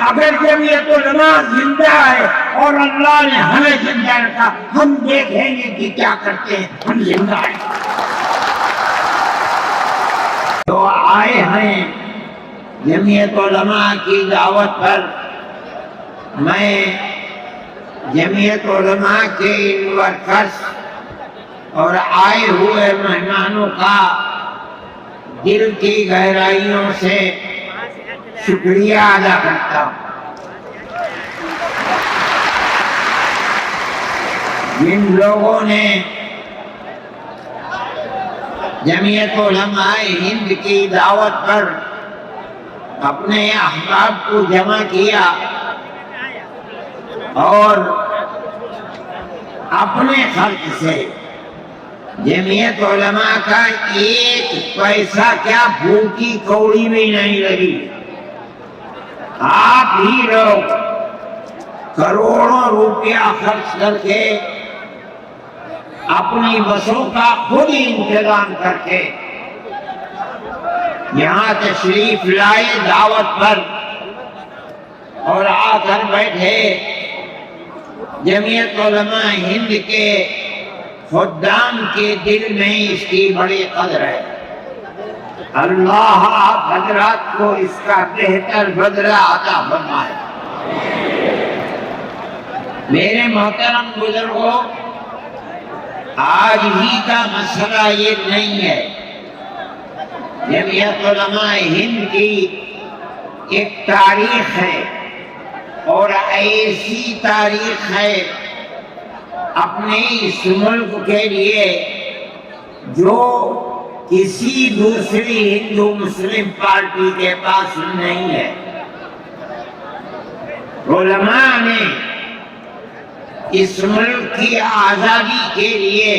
اگر جمعیت علماء زندہ ہے اور اللہ نے ہمیں زندہ رکھا، ہم دیکھیں گے کہ کیا کرتے ہیں، ہم زندہ ہیں۔ تو آئے ہیں جمعیت علماء کی دعوت پر۔ میں جمعیت علماء کے ان ورکرز اور آئے ہوئے مہمانوں کا دل کی گہرائیوں سے شکریہ ادا کرتا ہوں۔ جن لوگوں نے جمعیت علماء ہند کی دعوت پر اپنے احباب کو جمع کیا اور اپنے خرچ سے جمعیت علماء کا ایک پیسہ کیا بھوکی کوڑی بھی نہیں لگی، آپ ہی لوگ کروڑوں روپیہ خرچ کر کے اپنی بسوں کا خود ہی انتظام کر کے یہاں تشریف لائے دعوت پر اور آ کر بیٹھے۔ جمعیت علماء ہند کے خدام کے دل میں اس کی بڑی قدر ہے۔ اللہ آپ حضرات کو اس کا بہتر بدلہ عطا فرمائے۔ میرے محترم بزرگوں، آج ہی کا مسئلہ یہ نہیں ہے۔ جمعیت علماء ہند کی ایک تاریخ ہے اور ایسی تاریخ ہے اپنے اس ملک کے لیے جو کسی دوسری ہندو مسلم پارٹی کے پاس نہیں ہے۔ علماء نے اس ملک کی آزادی کے لیے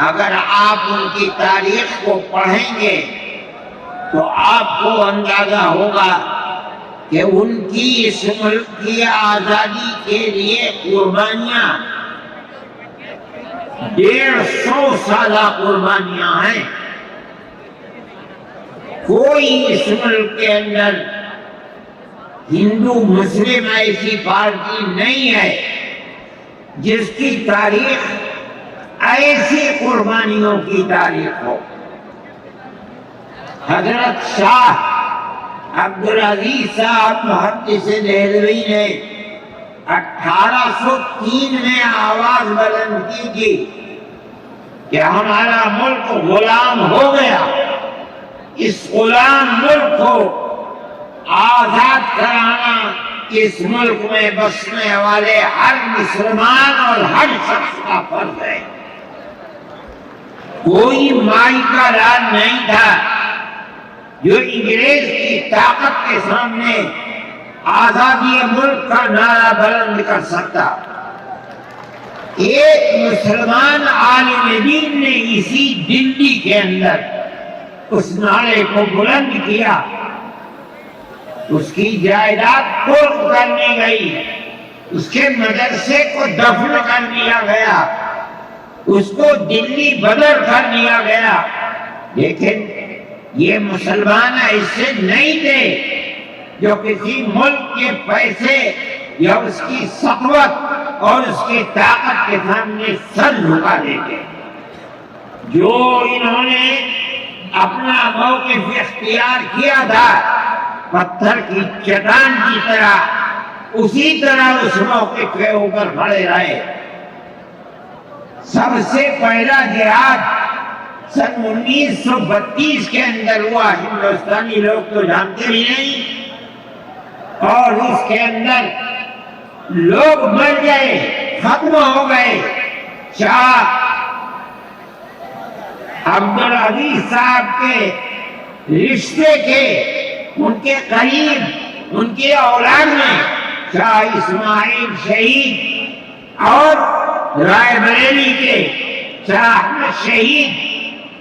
اگر آپ ان کی تاریخ کو پڑھیں گے تو آپ کو اندازہ ہوگا کہ ان کی اس ملک کی آزادی کے لیے قربانیاں 150 سالہ قربانیاں ہیں۔ کوئی اس ملک کے اندر ہندو مسلم ایسی پارٹی نہیں ہے جس کی تاریخ ایسی قربانیوں کی تاریخ ہو۔ حضرت شاہ عبدالعزیز صاحب محدث دہلوی نے 1803 میں آواز بلند کی تھی کہ ہمارا ملک غلام ہو گیا، اس غلام ملک کو آزاد کرانا اس ملک میں بسنے والے ہر مسلمان اور ہر شخص کا فرض ہے۔ کوئی مائی کا راج نہیں تھا جو انگریز کی طاقت کے سامنے آزادی ملک کا نعرہ بلند کر سکتا۔ ایک مسلمان عالم دین نے اسی دلی کے اندر اس نعرے کو بلند کیا، اس کی جائیداد قرض کر لی گئی، اس کے مدرسے کو دفن کر دیا گیا، اس کو دلی بدر کر دیا گیا، لیکن یہ مسلمان ایسے نہیں تھے جو کسی ملک کے پیسے یا اس کی ثروت اور اس کی طاقت کے سامنے سر جھکا دیتے۔ جو انہوں نے اپنا موقف اختیار کیا تھا پتھر کی چٹان کی طرح، اسی طرح اس موقف کے اوپر کھڑے رہے۔ سب سے پہلا جہاد سن 1932 کے اندر ہوا، ہندوستانی لوگ تو جانتے بھی نہیں، اور اس کے اندر لوگ مر گئے، ختم ہو گئے۔ شاہ عبدالعزیز صاحب کے رشتے کے، ان کے قریب، ان کی اولاد میں شاہ اسماعیل شہید اور رائے بریلی کے شاہ احمد شہید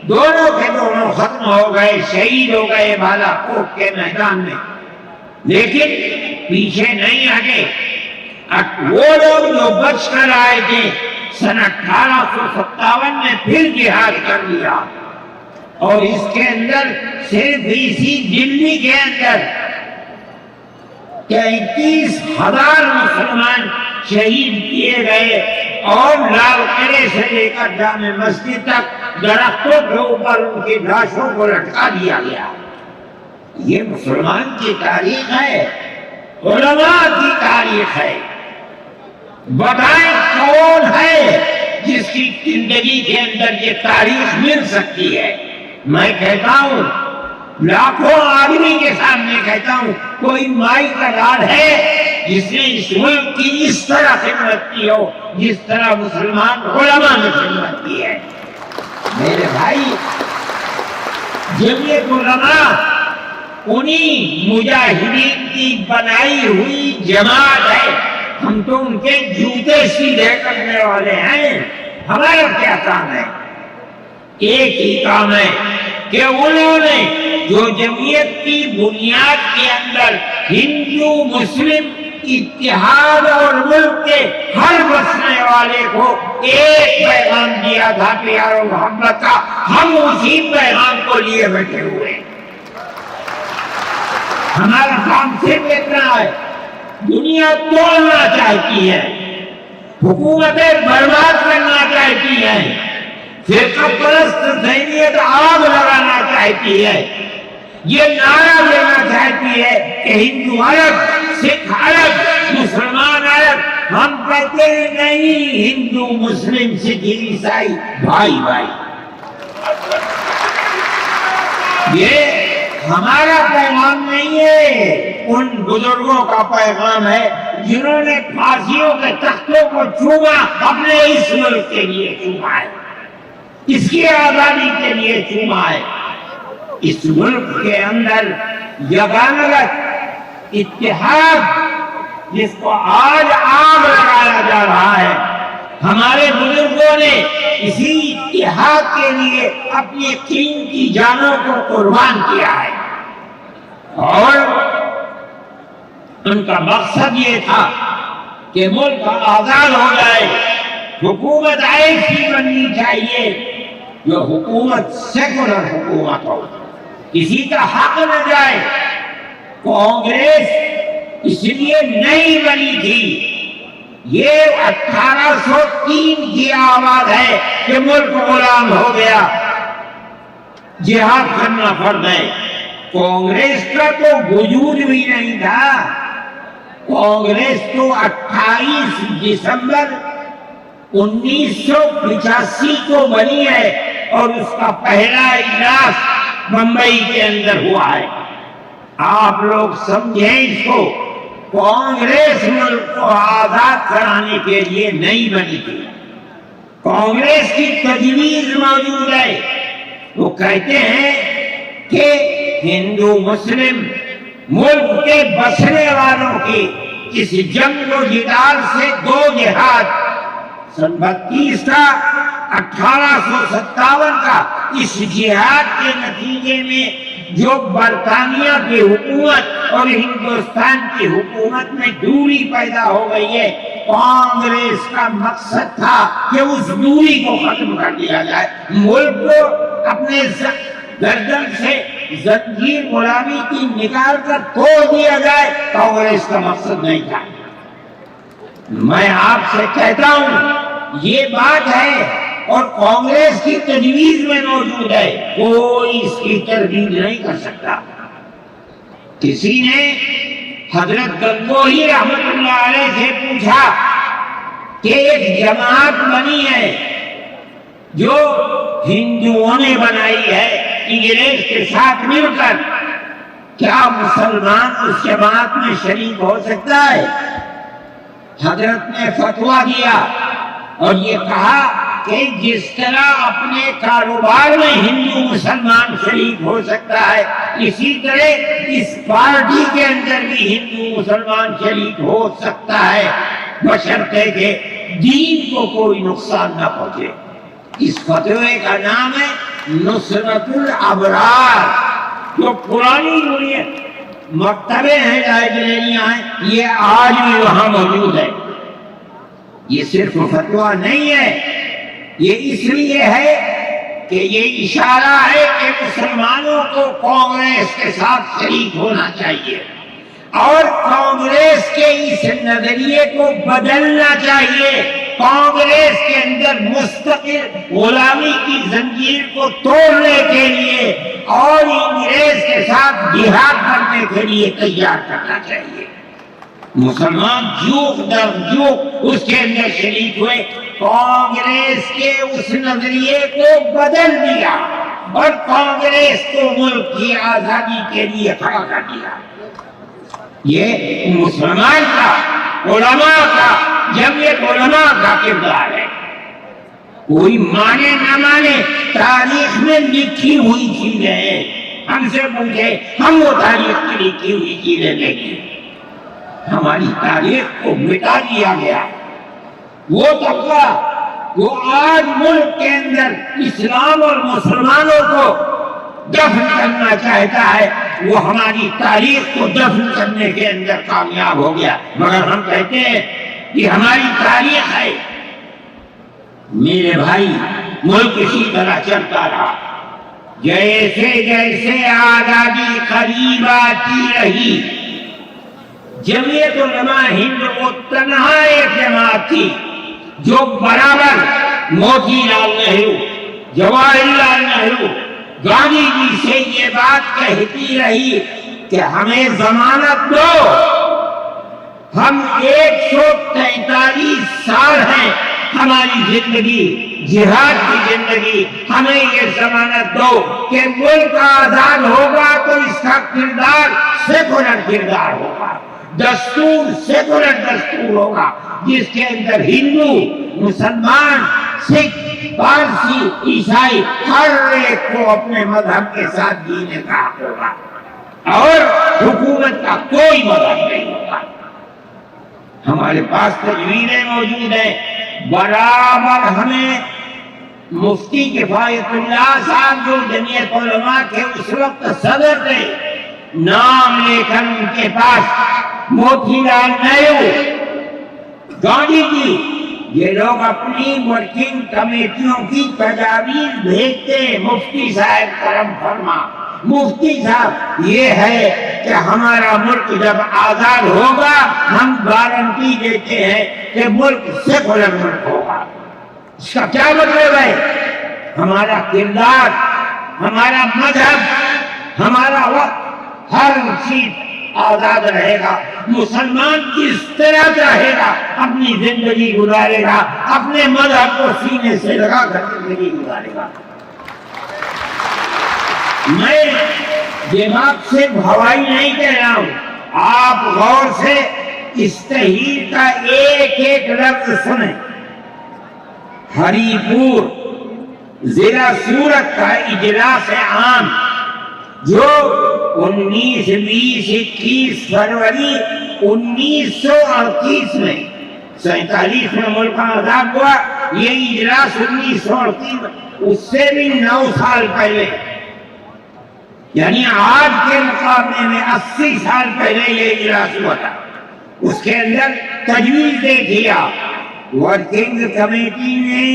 دونوں کے دونوں ختم ہو گئے، شہید ہو گئے بالا کوٹ کے میدان میں۔ لیکن پیچھے نہیں ہٹے، وہ لوگ جو بچ کر آئے تھے سن 1857 میں پھر جہاد کر لیا، اور اس کے اندر صرف اسی دلی کے اندر کہ 21,000 مسلمان شہید کیے گئے اور لال قلعے سے لے کر جامع مسجد تک درختوں کے اوپر ان کی لاشوں کو لٹکا دیا گیا۔ یہ مسلمان کی تاریخ ہے، علماء کی تاریخ ہے۔ بتائیں کون ہے جس کی زندگی کے اندر یہ تاریخ مل سکتی ہے؟ میں کہتا ہوں، لاکھوں آدمی کے سامنے کہتا ہوں، کوئی مائی کا لال ہے جس نے اس ملک کی اس طرح خدمت کی ہو جس طرح مسلمان علماء نے خدمت کی ہے؟ میرے بھائی، جمعیت علماء انہی مجاہدین کی بنائی ہوئی جماعت ہے۔ ہم تو ان کے جوتے سیدھے کرنے والے ہیں۔ ہمارا کیا کام ہے؟ ایک ہی کام ہے کہ انہوں نے جو جمعیت کی بنیاد کے اندر ہندو مسلم اتحاد اور ملک کے ہر بسنے والے کو ایک پیغام دیا تھا پیار و محبت کا، ہم اسی پیغام کو لیے بیٹھے ہوئے ہیں۔ ہمارا کام صرف اتنا ہے، دنیا توڑنا چاہتی ہے، حکومتیں برباد کرنا چاہتی ہیں، فرقہ پرست ذہنیت آگ لگانا چاہتی ہے، یہ نعرہ دینا چاہتی ہے کہ ہندو الگ، سکھ الگ، مسلمان الگ۔ ہم کہتے ہیں نہیں، ہندو مسلم سکھ عیسائی بھائی بھائی۔ یہ ہمارا پیغام نہیں ہے، ان بزرگوں کا پیغام ہے جنہوں نے پھانسیوں کے تختوں کو چوما، اپنے اس ملک کے لیے چوما ہے، اس کی آزادی کے لیے چوما ہے۔ اس ملک کے اندر یگانگت اتحاد جس کو آج آگ لگایا جا رہا ہے، ہمارے بزرگوں نے اسی اتحاد کے لیے اپنی قیمتی جانوں کو قربان کیا ہے، اور ان کا مقصد یہ تھا کہ ملک آزاد ہو جائے، حکومت ایسی بننی چاہیے جو حکومت سیکولر حکومت ہو، کسی کا حق نہ جائے۔ کانگریس اس لیے نہیں بنی تھی، یہ 1803 کی آواز ہے کہ ملک غلام ہو گیا، جہاد کرنا فرض ہے۔ کانگریس کا تو وجود بھی نہیں تھا، کانگریس تو 28 دسمبر 1985 کو بنی ہے، اور اس کا پہلا اجلاس بمبئی کے اندر ہوا ہے۔ آپ لوگ سمجھیں اس کو، کانگریس ملک کو آزاد کرانے کے لیے نہیں بنی تھی، کانگریس کی تجویز موجود ہے۔ وہ کہتے ہیں کہ ہندو مسلم ملک کے بسنے والوں کی اس جنگ و جدال سے دو جہاد، سن 32 کا 1857 کا، اس جہاد کے نتیجے میں جو برطانیہ کی حکومت اور ہندوستان کی حکومت میں دوری پیدا ہو گئی ہے، کانگریس کا مقصد تھا کہ اس دوری کو ختم کر دیا جائے، ملک کو اپنے گردن سے زنجیر غلامی کی نکال کر توڑ دیا جائے۔ کانگریس کا مقصد نہیں تھا۔ میں آپ سے کہتا ہوں، یہ بات ہے اور کانگریس کی تجویز میں موجود ہے، کوئی اس کی تردید نہیں کر سکتا۔ کسی نے حضرت گنگوہی رحمت اللہ علیہ سے پوچھا کہ ایک جماعت بنی ہے جو ہندوؤں نے بنائی ہے انگریز کے ساتھ مل کر، کیا مسلمان اس جماعت میں شریک ہو سکتا ہے؟ حضرت نے فتویٰ دیا اور یہ کہا کہ جس طرح اپنے کاروبار میں ہندو مسلمان شریک ہو سکتا ہے، اسی طرح اس پارٹی کے اندر بھی ہندو مسلمان شریک ہو سکتا ہے، بشرطے کہ دین کو کوئی نقصان نہ پہنچے۔ اس فتوے کا نام ہے نصرت الابرار، جو پرانی دنیا مکتبے ہیں، لائبریریاں ہیں، یہ آج بھی وہاں موجود ہے۔ یہ صرف فتویٰ نہیں ہے، یہ اس لیے ہے کہ یہ اشارہ ہے کہ مسلمانوں کو کانگریس کے ساتھ شریک ہونا چاہیے۔ اور کانگریس کے اس نظریے کو بدلنا چاہیے۔ کانگریس کے اندر مستقل غلامی کی زنجیر کو توڑنے کے لیے اور انگریز کے ساتھ جہاد کرنے کے لیے تیار کرنا چاہیے۔ مسلمان جوک در جوک اس کے اندر شریک ہوئے، کانگریس کے اس نظریے کو بدل دیا اور کانگریس کو ملک کی آزادی کے لیے کھڑا کر دیا۔ یہ مسلمان کا، علماء کا، جمعیت علماء کا کردار ہے۔ کوئی مانے نہ مانے، تاریخ میں لکھی ہوئی چیزیں ہیں۔ ہم سے پوچھے، ہم وہ تاریخ کی لکھی ہوئی چیزیں دیکھیں۔ ہماری تاریخ کو مٹا دیا گیا۔ وہ طبقہ وہ آج ملک کے اندر اسلام اور مسلمانوں کو دفن کرنا چاہتا ہے، وہ ہماری تاریخ کو دفن کرنے کے اندر کامیاب ہو گیا۔ مگر ہم کہتے ہیں کہ ہماری تاریخ ہے۔ میرے بھائی، ملک اسی طرح چلتا رہا، جیسے جیسے آزادی قریب آتی رہی۔ جمعیت علماء ہند وہ تنہا ایک جماعت تھی جو برابر موتی لال نہرو، جواہر لال نہرو، گاندھی جی سے یہ بات کہتی رہی کہ ہمیں ضمانت دو، ہم 143 سال ہیں ہماری زندگی، جہاد کی زندگی، ہمیں یہ ضمانت دو کہ ملک آزاد ہوگا تو اس کا کردار سیکولر کردار ہوگا، دستور سیکولر دستور ہوگا، جس کے اندر ہندو، مسلمان، سکھ، پارسی، عیسائی ہر ایک کو اپنے مذہب کے ساتھ جینے کا حق ہوگا اور حکومت کا کوئی مذہب نہیں ہوگا۔ ہمارے پاس تجویزیں موجود ہیں۔ برابر ہمیں مفتی کفایت اللہ صاحب جو جمعیت علماء کے اس وقت صدر تھے، نام لے کر ان کے پاس موتی لال نہرو، گاندھی جی، یہ لوگ اپنی ورکنگ کمیٹیوں کی تجاویز بھیجتے ہیں، مفتی صاحب کرم فرما، مفتی صاحب یہ ہے کہ ہمارا ملک جب آزاد ہوگا ہم گارنٹی دیتے ہیں کہ ملک سیکولر ملک ہوگا۔ اس کا کیا مطلب ہے؟ ہمارا کردار، ہمارا مذہب، ہمارا وقت، ہر چیز آزاد رہے گا۔ مسلمان کس طرح رہے گا، اپنی زندگی گزارے گا، اپنے مذہب کو سینے سے لگا کر زندگی گزارے گا۔ میں یہ بات صرف ہوائی نہیں کہہ رہا ہوں، آپ غور سے اس تحریر کا ایک ایک لفظ سنیں۔ ہری پور ضلع سورت کا اجلاس عام جو 19، 20، 21 فروری 1938 میں 47 میں ملک آزاد ہوا، یہ اجلاس 1938 میں، اس سے بھی 9 سال پہلے، یعنی آج کے مقابلے میں 80 سال پہلے یہ اجلاس ہوا تھا۔ اس کے اندر تجویز دے دیا، ورکنگ کمیٹی نے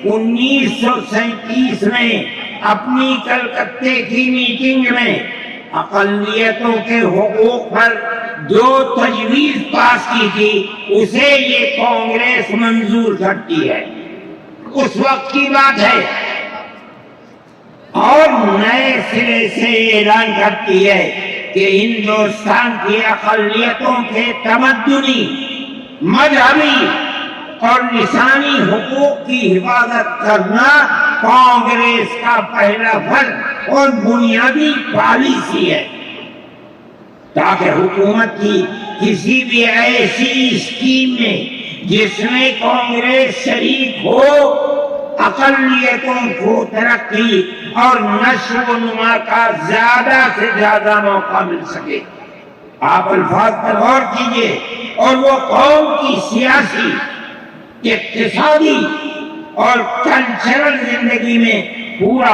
1937 میں اپنی کلکتے کی میٹنگ میں اقلیتوں کے حقوق پر جو تجویز پاس کی تھی اسے یہ کانگریس منظور کرتی ہے، اس وقت کی بات ہے، اور نئے سرے سے اعلان کرتی ہے کہ ہندوستان کی اقلیتوں کے تمدنی، مذہبی اور لسانی حقوق کی حفاظت کرنا کانگریس کا پہلا فرض اور بنیادی پالیسی ہے، تاکہ حکومت کی کسی بھی ایسی اسکیم میں جس میں کانگریس شریک ہو، اقلیتوں کو ترقی اور نشو و نما کا زیادہ سے زیادہ موقع مل سکے۔ آپ الفاظ پر غور کیجئے، اور وہ قوم کی سیاسی، اقتصادی اور کلچرل زندگی میں پورا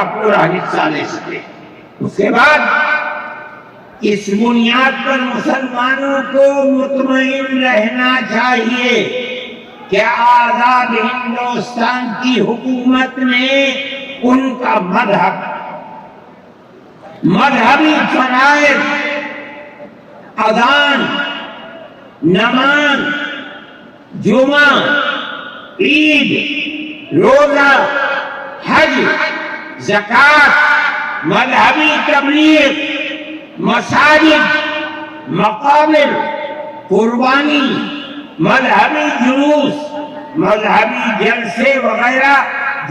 حصہ لے سکے۔ اس کے بعد اس بنیاد پر مسلمانوں کو مطمئن رہنا چاہیے کہ آزاد ہندوستان کی حکومت نے ان کا مذہبی فرائض اذان، نماز، جمعہ، عید، روزہ، حج، زکوٰۃ، مذہبی تبلیغ، مساجد، مقابر، قربانی، مذہبی جلوس، مذہبی جلسے وغیرہ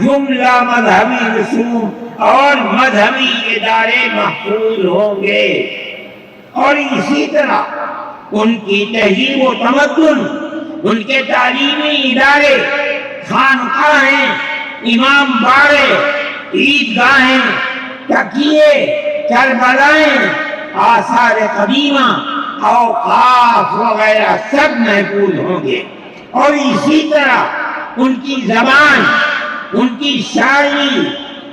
جملہ مذہبی رسوم اور مذہبی ادارے محفوظ ہوں گے، اور اسی طرح ان کی تہذیب و تمدن، ان کے تعلیمی ادارے، خانقاہیں، امام باڑے، عیدگاہیں، تکیے، کربلائیں، آثار قدیمہ، اوقاف وغیرہ سب محفوظ ہوں گے، اور اسی طرح ان کی زبان، ان کی شاعری،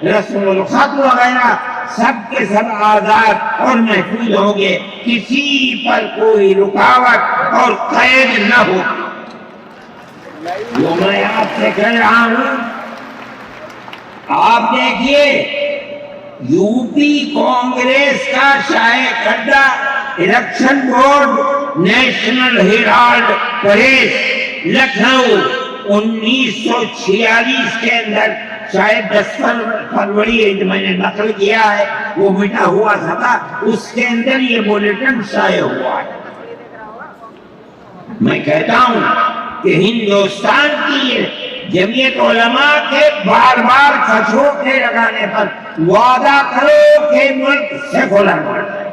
رسم الخط وغیرہ سب کے سب آزاد اور محفوظ ہوں گے، کسی پر کوئی رکاوٹ اور قید نہ ہو۔ جو میں آپ سے کہہ رہا ہوں، آپ دیکھیے یو پی کانگریس کا شائع کردہ election board National Herald press Lucknow 1946 کے اندر شاید 10 فروری میں نے نقل کیا ہے، وہ مٹا ہوا تھا، اس کے اندر یہ بلیٹن شائع ہوا ہے۔ میں کہتا ہوں کہ ہندوستان کی جمعیت علماء کے بار بار کھچوٹے لگانے پر وعدہ کرو کہ ملک سیکولر ملک ہے،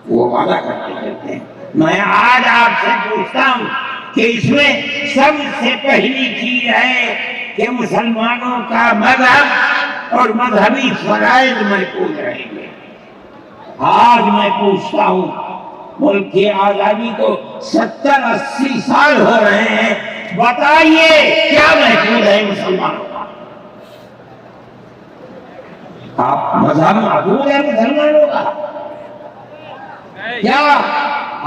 وہ وعدہ کرتے رہتے ہیں۔ میں آج آپ سے پوچھتا ہوں کہ اس میں سب سے پہلی چیز ہے کہ مسلمانوں کا مذہب اور مذہبی فرائض محفوظ رہیں گے۔ آج میں پوچھتا ہوں، ملک کی آزادی کو 70-80 سال ہو رہے ہیں، بتائیے کیا محفوظ ہے مسلمانوں کا؟ آپ مذہب محفوظ ہے مسلمانوں کا؟ کیا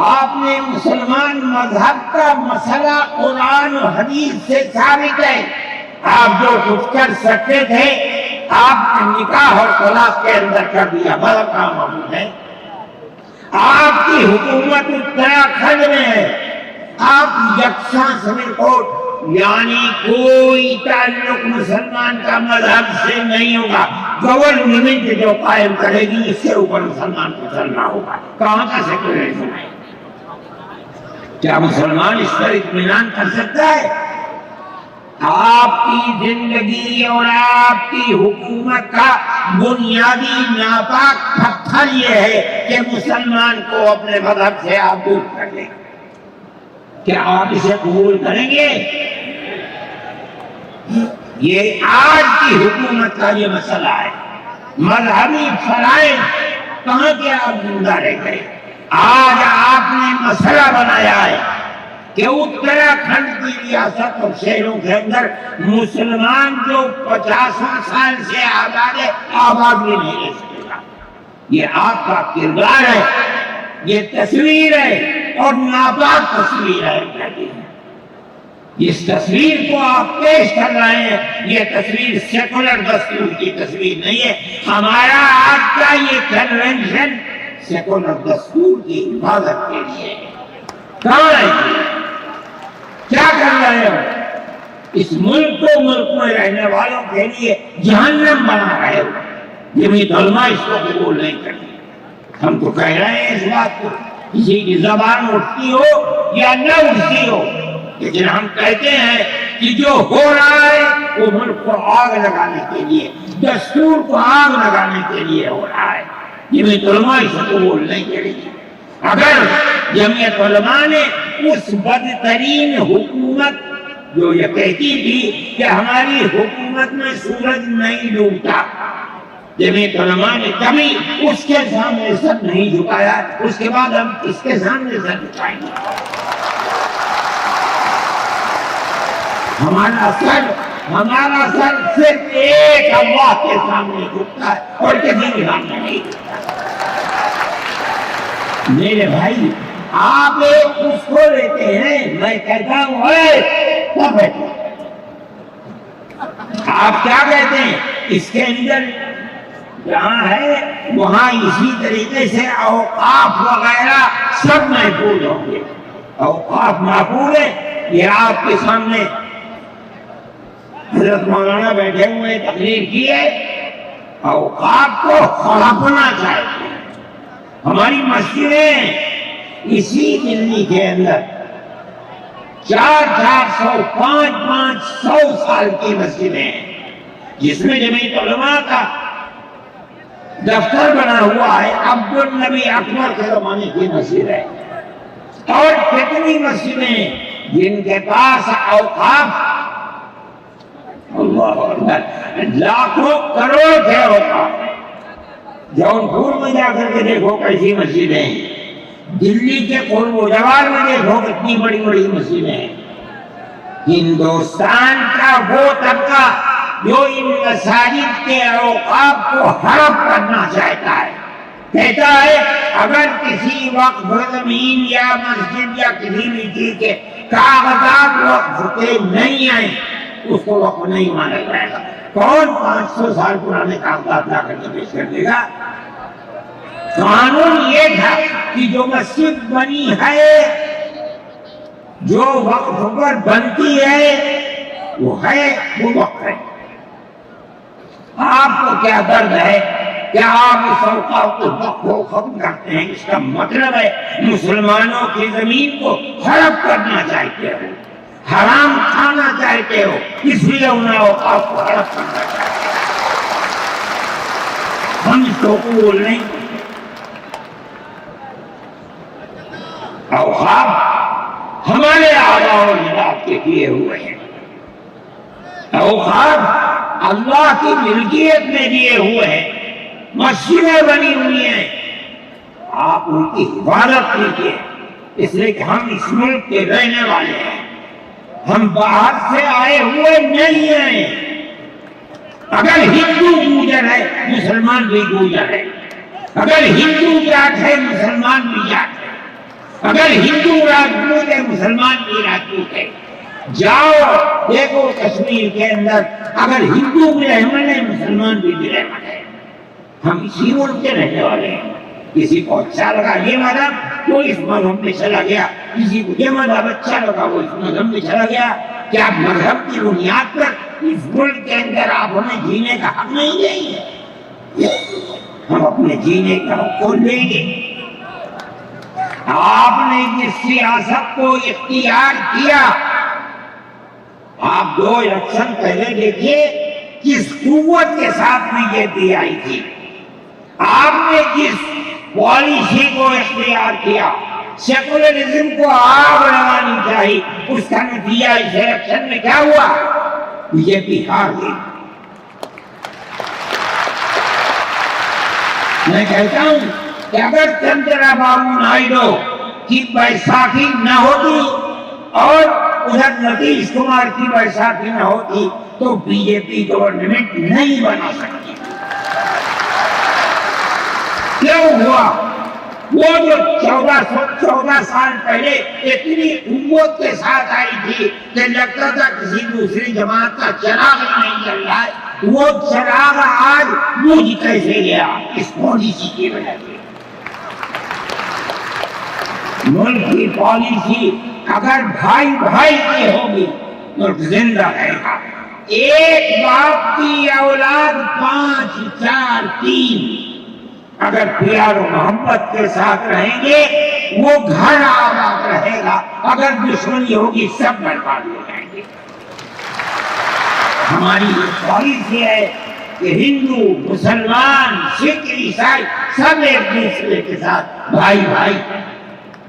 آپ نے مسلمان مذہب کا مسئلہ قرآن و حدیث سے ثابت ہے؟ آپ جو کچھ کر سکتے تھے آپ نے نکاح اور طلاق کے اندر کر دیا، بڑا کام محفوظ ہے۔ آپ کی حکومت اتراکھنڈ میں ہے، آپ یکساں سپریم کورٹ، یعنی کوئی تعلق مسلمان کا مذہب سے نہیں ہوگا، گورنمنٹ جو قائم کرے گی اس سے اوپر مسلمان کو چلنا ہوگا۔ کہاں کا سیکولرزم ہے؟ کیا مسلمان اس پر اطمینان کر سکتا ہے؟ آپ کی زندگی اور آپ کی حکومت کا بنیادی ناپاک پتھر یہ ہے کہ مسلمان کو اپنے مذہب سے آپ دور کر دیں۔ کیا آپ اسے قبول کریں گے؟ یہ آج کی حکومت کا یہ مسئلہ ہے۔ مذہبی فرائض کہاں کے آپ زندہ رہ گئے؟ آج آپ نے مسئلہ بنایا ہے کہ اتراکھنڈ کی ریاست اور شہروں کے اندر مسلمان جو 50 سال سے آباد ہے، آباد بھی نہیں رہ سکے گا۔ یہ آپ کا کردار ہے، یہ تصویر ہے اور ناپاک تصویر ہے۔ اس تصویر کو آپ پیش کر رہے ہیں، یہ تصویر سیکولر دستور کی تصویر نہیں ہے۔ ہمارا آج کا یہ کنونشن سیکولر دستور کی حفاظت کے لیے کہاں ہے؟ کیا کر رہے ہو؟ اس ملک کو، ملک میں رہنے والوں کے لیے جہنم بنا رہے ہو۔ جمعیت علماء اس کو قبول نہیں کرتی۔ ہم تو کہہ رہے ہیں اس بات کو، کسی کی زبان اٹھتی ہو یا نہ اٹھتی ہو، لیکن ہم کہتے ہیں کہ جو ہو رہا ہے وہ ملک کو آگ لگانے کے لیے، دستور کو آگ لگانے کے لیے ہو رہا ہے۔ جمعیت علماء اس کو قبول نہیں کرے گی۔ اگر جمعیت علماء نے اس بدترین حکومت جو یہ کہتی تھی کہ ہماری حکومت میں سورج نہیں ڈوبتا، جمعیت علماء نے کبھی اس کے سامنے سر نہیں جھکایا، اس کے بعد ہم اس کے سامنے سر جھکائیں گے۔ ہمارا سر صرف ایک اللہ کے سامنے جھکتا ہے اور کسی کے سامنے نہیں جھکتا۔ میرے بھائی، آپ ایک اس کو لیتے ہیں، میں کہتا ہوں آپ کیا کہتے ہیں؟ اس کے اندر جہاں ہے وہاں اسی طریقے سے اوقاف وغیرہ سب محفوظ ہوں گے. اوقاف محفوظ ہے. یہ آپ کے سامنے حضرت مولانا بیٹھے ہوئے تقریر کی ہے. اوقاف کو خرابنا چاہیے. ہماری مسجدیں اسی دلی کے اندر 400 500 سال کی مسجدیں ہیں جس میں جمعیت علماء کا دفتر بنا ہوا ہے. عبدالنبی اکبر کے زمانے کی مسجد ہے. اور کتنی مسجدیں جن کے پاس اوقاف اللہ اکبر لاکھوں کروڑ کے اوقاف. جونپور میں جا کر کے دیکھو کیسی مسجدیں ہیں. دلی کے قرب و جوار میں دیکھو کتنی بڑی بڑی مسجدیں ہیں. ہندوستان کا وہ طبقہ جو ان مساجد کے اوقاف کو ہڑپ کرنا چاہتا ہے کہتا ہے اگر کسی وقت زمین یا مسجد یا کسی بھی چیز کے کاغذات وقف کے نہیں آئے اس کو وقف نہیں مانا جائے گا. کون 500 سال پرانے کاغذات لا کر کے پیش کر دے گا؟ قانون یہ تھا کہ جو مسجد بنی ہے جو وقف پر بنتی ہے وہ وقف ہے. آپ کو کیا درد ہے کہ آپ اس اوقاف کو وقف کو ختم کرتے ہیں؟ اس کا مطلب ہے مسلمانوں کی زمین کو ہڑپ کرنا چاہتے ہو, حرام کھانا چاہتے ہو, اس لیے انہیں اوقاف کو ہڑپ کرنا چاہتے ہو. ہم اس کو قبول نہیں. اوقاف ہمارے آباء و اجداد کے کیے ہوئے ہیں. اوقاف اللہ کی ملکیت میں دیے ہوئے ہیں. مسجدیں بنی ہوئی ہیں, آپ ان کی حفاظت کیجیے. اس لیے کہ ہم اس ملک کے رہنے والے ہیں, ہم باہر سے آئے ہوئے نہیں ہیں. اگر ہندو گوجر ہے مسلمان بھی گوجر ہے, اگر ہندو جاٹ ہے مسلمان بھی جاٹ ہے, اگر ہندو راجپوت ہے مسلمان بھی راجپوت ہے. جاؤ دیکھو کشمیر کے اندر اگر ہندو بھی رحمن ہے مسلمان بھی رحمن ہے. ہم اسی ملک کے رہنے والے ہیں. کسی کو اچھا لگا یہ مذہب وہ اس مذہب میں چلا گیا, کسی کو یہ مذہب اچھا لگا وہ اس مذہب میں چلا گیا. کیا مذہب کی بنیاد پر اس ملک کے اندر آپ ہمیں جینے کا حق نہیں دیں گے؟ ہم اپنے جینے کا حق کو لیں گے. آپ نے جس سیاست کو اختیار کیا, آپ 2 الیکشن پہلے دیکھیے کس قوت کے ساتھ میں یہ پی آئی تھی. آپ نے جس پالیسی کو اختیار کیا, سیکولرزم کو آگ لگانی چاہیے, اس کا نتیجہ اس الیکشن میں کیا ہوا؟ بی جے پی ہار گئی. میں کہتا ہوں کہ اگر چندرا بابو نائیڈو کی بیساکھی نہ ہوتی اور ادھر نتیش کمار کی بیساکھی نہ ہوتی تو بی جے پی گورنمنٹ نہیں بنا سکتی. کیوں ہوا؟ وہ جو 14 سال پہلے اتنی قوت کے ساتھ آئی تھی کہ لگتا تھا کسی دوسری جماعت کا چراغ نہیں جل رہا ہے, وہ چراغ آج بجھ کیسے گیا؟ اس پالیسی کی وجہ سے. ملک کی پالیسی اگر بھائی بھائی کی ہوگی ملک زندہ رہے گا. ایک باپ کی اولاد 5 4 3 اگر پیار و محبت کے ساتھ رہیں گے وہ گھر آباد رہے گا. اگر دشمنی ہوگی سب برباد ہو جائیں گے. ہماری یہ پالیسی ہے کہ ہندو مسلمان سکھ عیسائی سب ایک دوسرے کے ساتھ بھائی بھائی.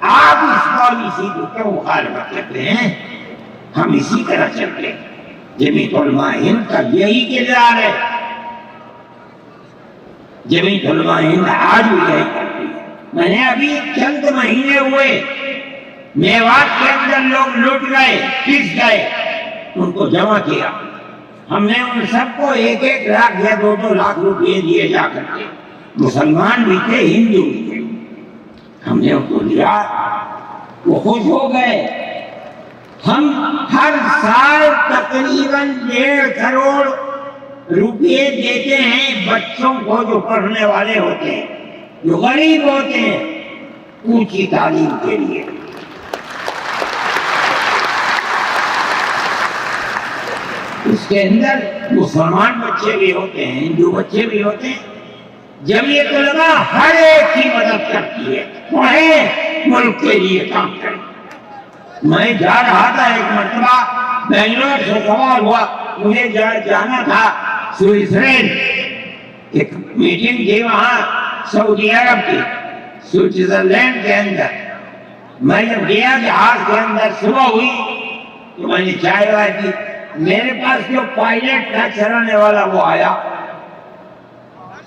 آپ اس پالیسی کو کیوں مخالفت کرتے ہیں؟ ہم اسی طرح چلتے ہیں. جمعیت علماء ہند کا یہی کردار ہے. جمعیت علماء ہند آج بھی یہی کرتی ہے. میں نے ابھی چند مہینے ہوئے میوات کے اندر لوگ لوٹ گئے, پس گئے, ان کو جمع کیا. ہم نے ان سب کو 1 لاکھ یا 2 لاکھ روپئے دیے جا کر کے. مسلمان بھی تھے, ہندو بھی تھے. ہم نے ان کو دیا, وہ خوش ہو گئے. ہم ہر سال تقریباً 1.5 کروڑ روپیے دیتے ہیں بچوں کو جو پڑھنے والے ہوتے ہیں، جو غریب ہوتے ہیں، اونچی تعلیم کے لیے۔ اس کے اندر مسلمان بچے بھی ہوتے ہیں، ہندو بچے بھی ہوتے ہیں۔ جمعیت علماء ہر ایک کی مدد کرتی ہے، پڑھیں، ملک کے لیے کام کریں۔ میں جا رہا تھا ایک مرتبہ بنگلور سے سوال ہوا، مجھے جانا تھا سوئٹزرلینڈ، ایک میٹنگ تھی وہاں سعودی عرب کی، سوئٹزرلینڈ کے اندر۔ میں جب گیا جہاز کے اندر صبح ہوئی تو میں نے چائے وائے کی، میرے پاس جو پائلٹ تھا چلانے والا وہ آیا،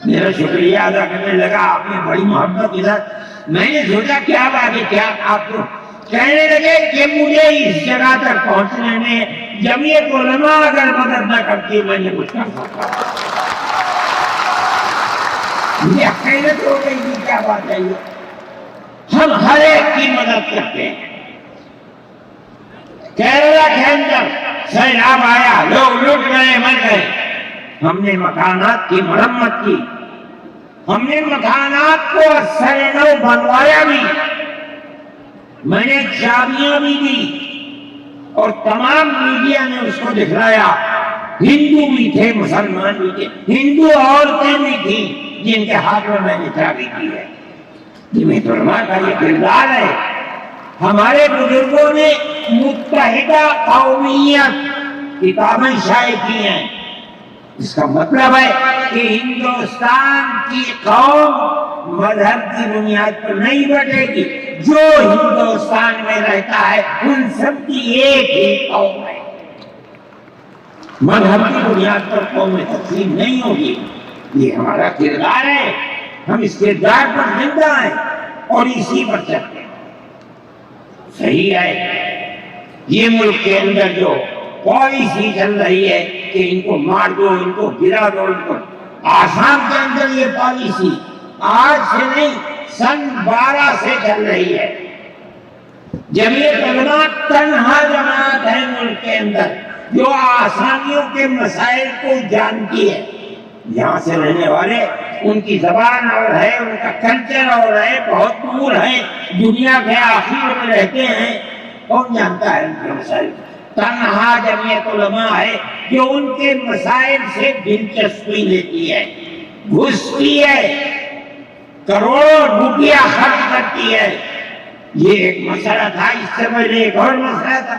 میرا شکریہ ادا کرنے لگا، آپ نے بڑی محبت کے ساتھ۔ میں نے سوچا کیا بات ہے، کیا آپ کو کہنے لگے کہ مجھے اس جگہ تک پہنچنے میں جمعیت علماء اگر مدد نہ کرتی میں نے کچھ کر سکتا۔ مجھے حیرت ہو گئی کہ کیا بات ہے یہ، ہم ہر ایک کی مدد کرتے ہیں۔ کیرلا کے اندر سیلاب آیا، لوگ لٹ گئے، مر گئے، ہم نے مکانات کی مرمت کی، ہم نے مکانات کو سر نو بنوایا بھی، میں نے چابیاں بھی دی، اور تمام میڈیا نے اس کو دکھلایا۔ ہندو بھی تھے، مسلمان بھی تھے، ہندو عورتیں بھی تھیں جن کے ہاتھ میں نے چابی دی ہے۔ جمعیت علماء کا یہ کردار ہے۔ ہمارے بزرگوں نے متحدہ قومیت کتابیں شائع کی ہیں، اس کا مطلب ہے کہ ہندوستان کی قوم مذہب کی بنیاد پر نہیں بٹے گی، جو ہندوستان میں رہتا ہے ان سب کی ایک ہی قوم ہے، مذہب کی بنیاد پر قوم میں تقسیم نہیں ہوگی۔ یہ ہمارا کردار ہے، ہم اس کردار پر زندہ ہیں اور اسی پر چلتے ہیں۔ صحیح ہے، یہ ملک کے اندر جو پالیسی چل رہی ہے کہ ان کو مار دو، ان کو گرا دو، ان کو، آسام کے اندر یہ پالیسی آج سے نہیں سن 12 سے چل رہی ہے۔ جمعیت علماء تنہا جماعت ہے ملک کے اندر جو آسامیوں کے مسائل کو جانتی ہے۔ یہاں سے رہنے والے، ان کی زبان اور ہے، ان کا کلچر اور ہے، بہت دور ہے، دنیا کے آخر میں رہتے ہیں، کون جانتا ہے ان کے مسائل؟ تنہا جمعیت علماء ہے جو ان کے مسائل سے دلچسپی لیتی ہے، گھستی ہے، کروڑوں روپیہ خرچ کرتی ہے۔ یہ ایک مسئلہ تھا، اس سے پہلے ایک اور مسئلہ تھا،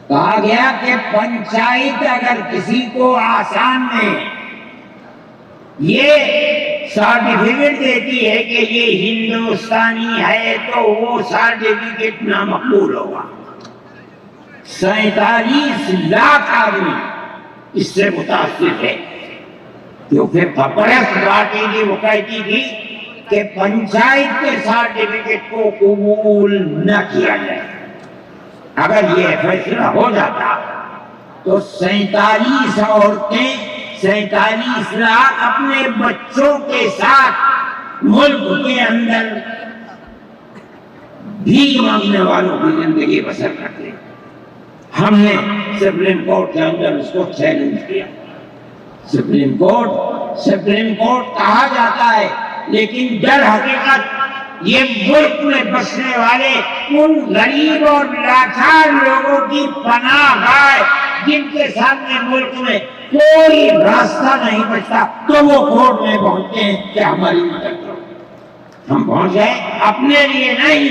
کہا گیا کہ پنچایت اگر کسی کو آسام میں یہ سرٹیفکیٹ دیتی ہے کہ یہ ہندوستانی ہے تو وہ سرٹیفکیٹ نامقبول ہوگا۔ 47 لاکھ آدمی اس سے متاثر ہے، کیونکہ پیپلز پارٹی کی وہ کہتی تھی کہ پنچایت کے سرٹیفکیٹ کو قبول نہ کیا جائے۔ اگر یہ فیصلہ ہو جاتا تو 47 عورتیں، 47 لاکھ اپنے بچوں کے ساتھ ملک کے اندر بھیک مانگنے والوں کی زندگی بسر کرتے۔ ہم نے سپریم کورٹ کے اندر اس کو چیلنج کیا۔ سپریم کورٹ کہا جاتا ہے، لیکن در حقیقت یہ ملک میں بسنے والے ان غریب اور لاچار لوگوں کی پناہ گاہ جن کے سامنے ملک میں کوئی راستہ نہیں بچتا تو وہ کورٹ میں پہنچتے ہیں کہ ہماری مدد کرو۔ ہم پہنچ گئے اپنے لیے نہیں،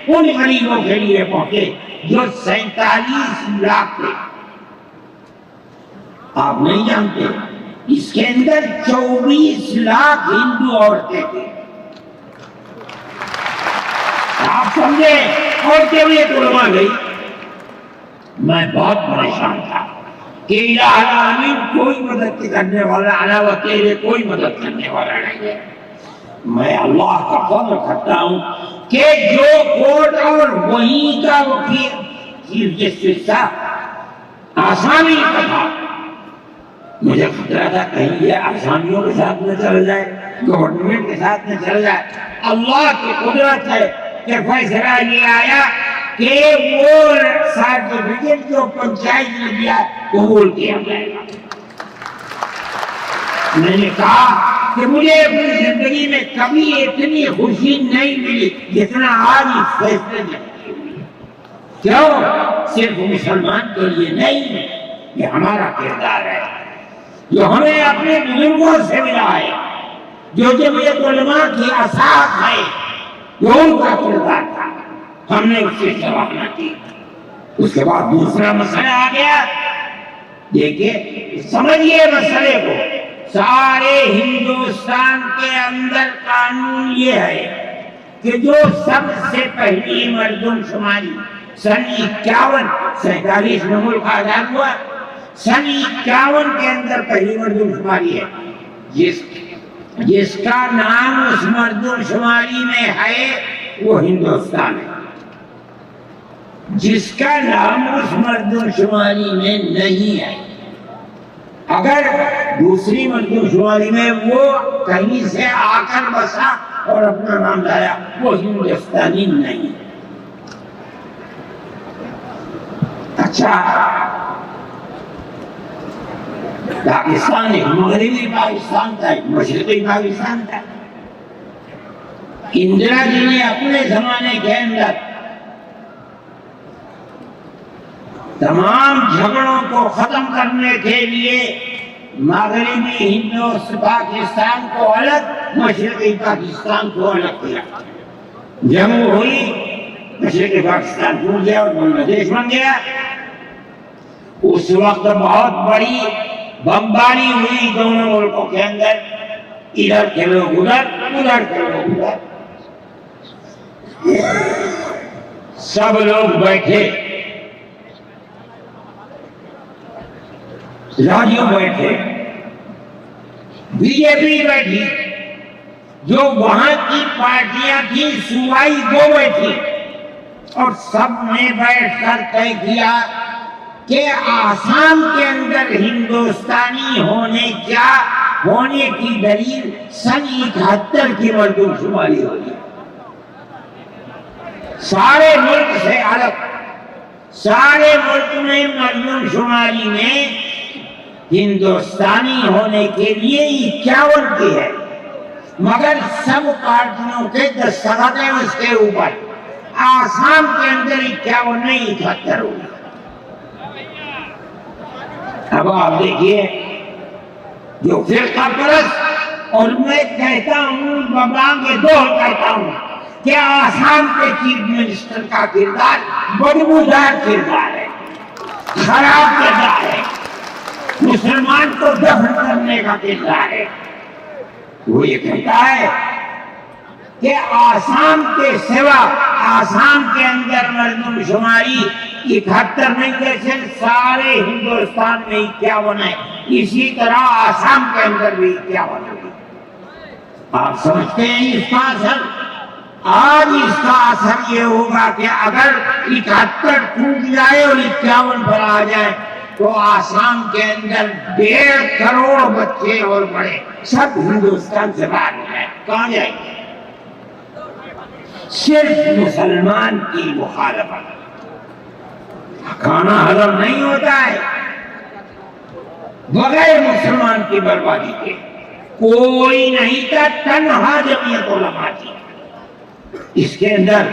ان غریبوں کے لیے پہنچے جو 47 لاکھ تھے۔ آپ نہیں جانتے اس کے اندر 24 لاکھ ہندو عورتیں تھیں۔ آپ سمجھے، اور جمعیت علماء گئی۔ میں بہت پریشان تھا کہ الہ العالمین کوئی مدد کرنے والا علاوہ تیرے کوئی مدد کرنے والا نہیں ہے۔ میں اللہ کا فضل کرتا ہوں کہ جو کورٹ اور وہیں کا وکیل چیف جسٹس تھا آسامی کا تھا، مجھے خطرہ تھا کہیں یہ آسامیوں کے ساتھ نہ چل جائے، گورنمنٹ کے ساتھ نہ چل جائے۔ اللہ کی قدرت ہے کہ فیصلہ یہ آیا کہ وہ سرٹیفکیٹ جو پنچایت نے دیا قبول کیا جائے گا۔ میں نے کہا کہ مجھے اپنی زندگی میں کبھی اتنی خوشی نہیں ملی جتنا آج اس فیصلے میں کیوں؟ صرف مسلمان کے لیے نہیں، یہ ہمارا کردار ہے جو ہمیں اپنے بزرگوں سے ملا ہے، جو جمعیت علماء کی اساس ہے، جو ان کا کردار تھا، ہم نے اس سے سراہنا کی۔ اس کے بعد دوسرا مسئلہ آ گیا۔ دیکھیے سمجھیے مسئلے کو، سارے ہندوستان کے اندر قانون یہ ہے کہ جو سب سے پہلی مردم شماری سن 47 میں ملک آزاد ہوا، سن 51 کے اندر پہلی مردم شماری ہے، جس کا نام اس مردم شماری میں ہے وہ ہندوستان ہے، جس کا نام اس مردم شماری میں نہیں ہے، اگر دوسری مردم شماری میں وہ کہیں سے آ کر بسا اور اپنا نام لایا، وہ ہندوستانی نہیں ہے۔ اچھا، پاکستان ایک مغربی پاکستان تھا، ایک مشرقی پاکستان تھا۔ اندرا جی نے اپنے زمانے کے اندر تمام جھگڑوں کو ختم کرنے کے لیے مغربی پاکستان کو الگ، مشرقی پاکستان کو الگ کیا۔ جنگ ہوئی، مشرقی پاکستان ٹوٹ گیا اور بنگلہ دیش بن گیا۔ اس وقت بہت بڑی بمباری ہوئی دونوں ملکوں کے اندر، ادھر کے لوگ ادھر، ادھر کے لوگ ادھر، سب لوگ بیٹھے، راجیوں بیٹھے، بی جے پی بیٹھی، جو وہاں کی پارٹیاں تھیں صوبائی وہ بیٹھی، اور سب نے بیٹھ کر طے کیا کہ آسام کے اندر ہندوستانی ہونے کی دلیل سن 71 کی مردم شماری ہوگی۔ سارے ملک سے الگ، سارے ملک میں مردم شماری میں ہندوستانی ہونے کے لیے 51 کی ہے، مگر سب پارٹیوں کے دستخط ہیں اس کے اوپر۔ آسام کے اندر 51 نہیں 71 ہوگی۔ اب آپ دیکھیے، جو فرقہ پرست، اور میں کہتا ہوں بابا کے دور کہتا ہوں کہ آسام کے چیف منسٹر کا کردار بدبودار کردار ہے، خراب کردار ہے، مسلمان کو دفن کرنے کا کردار ہے۔ وہ یہ کہتا ہے کہ آسام کے سوا آسام کے اندر مردم شماری 71 نہیں، جیسے سارے ہندوستان میں 51 ہے، اسی طرح آسام کے اندر بھی 51 ہے۔ آپ سمجھتے ہیں اس کا اثر؟ آج اس کا اثر یہ ہوگا کہ اگر 71 ٹوٹ جائے اور 51 پر آ جائے تو آسام کے اندر 1.5 کروڑ بچے اور بڑے سب ہندوستان سے باہر ہو جائیں، کہاں جائیں گے؟ صرف مسلمان کی مخالفت، کھانا ہضم نہیں ہوتا ہے بغیر مسلمان کی بربادی کے۔ کوئی نہیں تھا، تنہا جمعیت علماء تھی۔ اس کے اندر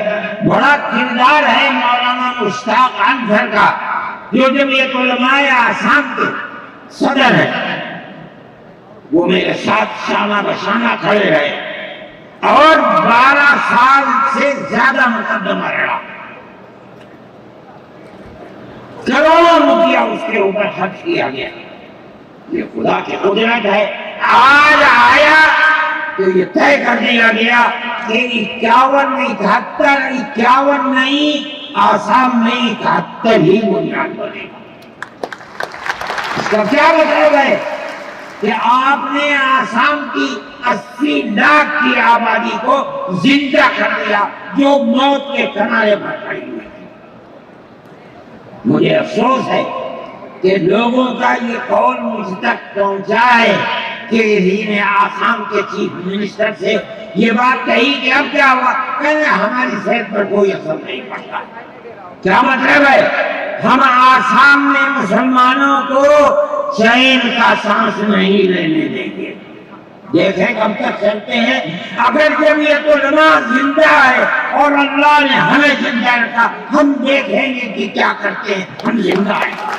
بڑا کردار ہے مولانا مشتاق انصر کا، جو جمعیت علماء آسام کے صدر ہیں۔ وہ میرے ساتھ شانہ بشانہ کھڑے رہے اور 12 سال سے زیادہ مقدمہ لڑا، کروڑوں روپیہ اس کے اوپر خرچ کیا گیا۔ یہ خدا کی قدرت ہے، آج آیا تو یہ طے کر دیا گیا کہ 51 نہیں 71، 51 نہیں، آسام میں 71 ہی بنیاد بنے گا۔ اس کا کیا مطلب ہے کہ آپ نے آسام کی 80 لاکھ کی آبادی کو زندہ کر دیا، جو موت کے کنارے پر کھڑی ہوئی تھی۔ مجھے افسوس ہے کہ لوگوں کا یہ قول مجھ تک پہنچا ہے کہ انہیں آسام کے چیف منسٹر سے یہ بات کہی کہ اب کیا ہوا، کہنے ہماری صحت پر کوئی اثر نہیں پڑتا۔ کیا مطلب ہے؟ ہم آسام میں مسلمانوں کو چین کا سانس نہیں لینے دیں گے۔ دیکھیں کب تک چلتے ہیں۔ اگر جمعیت علماء زندہ ہے اور اللہ نے ہمیں زندہ رکھا، ہم دیکھیں گے کہ کیا کرتے ہیں، ہم زندہ ہیں۔